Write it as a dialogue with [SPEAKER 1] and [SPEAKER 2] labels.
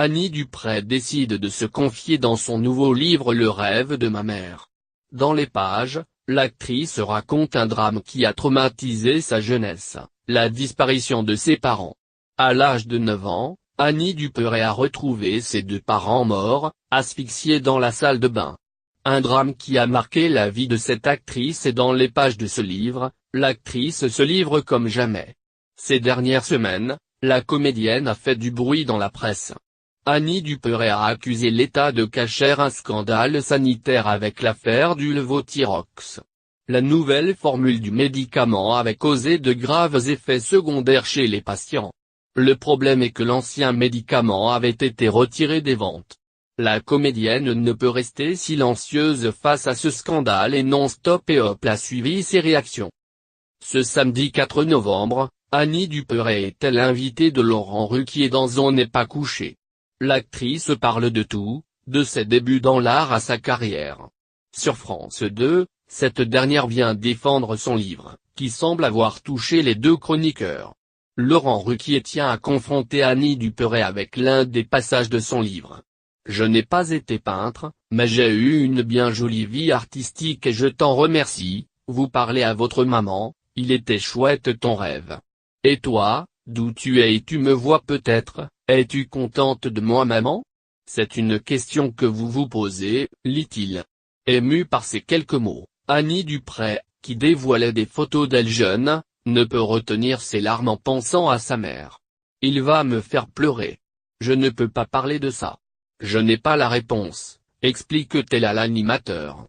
[SPEAKER 1] Annie Dupray décide de se confier dans son nouveau livre Le rêve de ma mère. Dans les pages, l'actrice raconte un drame qui a traumatisé sa jeunesse, la disparition de ses parents. À l'âge de 9 ans, Annie Dupray a retrouvé ses 2 parents morts, asphyxiés dans la salle de bain. Un drame qui a marqué la vie de cette actrice et dans les pages de ce livre, l'actrice se livre comme jamais. Ces dernières semaines, la comédienne a fait du bruit dans la presse. Annie Dupray a accusé l'État de cacher un scandale sanitaire avec l'affaire du Levothyrox. La nouvelle formule du médicament avait causé de graves effets secondaires chez les patients. Le problème est que l'ancien médicament avait été retiré des ventes. La comédienne ne peut rester silencieuse face à ce scandale et Non-Stop et Hop a suivi ses réactions. Ce samedi 4 novembre, Annie Dupray était l'invitée de Laurent Ruquier dans On n'est pas couché. L'actrice parle de tout, de ses débuts dans l'art à sa carrière. Sur France 2, cette dernière vient défendre son livre, qui semble avoir touché les 2 chroniqueurs. Laurent Ruquier tient à confronter Annie Dupray avec l'un des passages de son livre. Je n'ai pas été peintre, mais j'ai eu une bien jolie vie artistique et je t'en remercie. Vous parlez à votre maman, il était chouette ton rêve. Et toi, d'où tu es et tu me vois peut-être, es-tu contente de moi maman? C'est une question que vous vous posez, lit-il. Émue par ces quelques mots, Annie Dupray, qui dévoilait des photos d'elle jeune, ne peut retenir ses larmes en pensant à sa mère. Il va me faire pleurer. Je ne peux pas parler de ça. Je n'ai pas la réponse, explique-t-elle à l'animateur.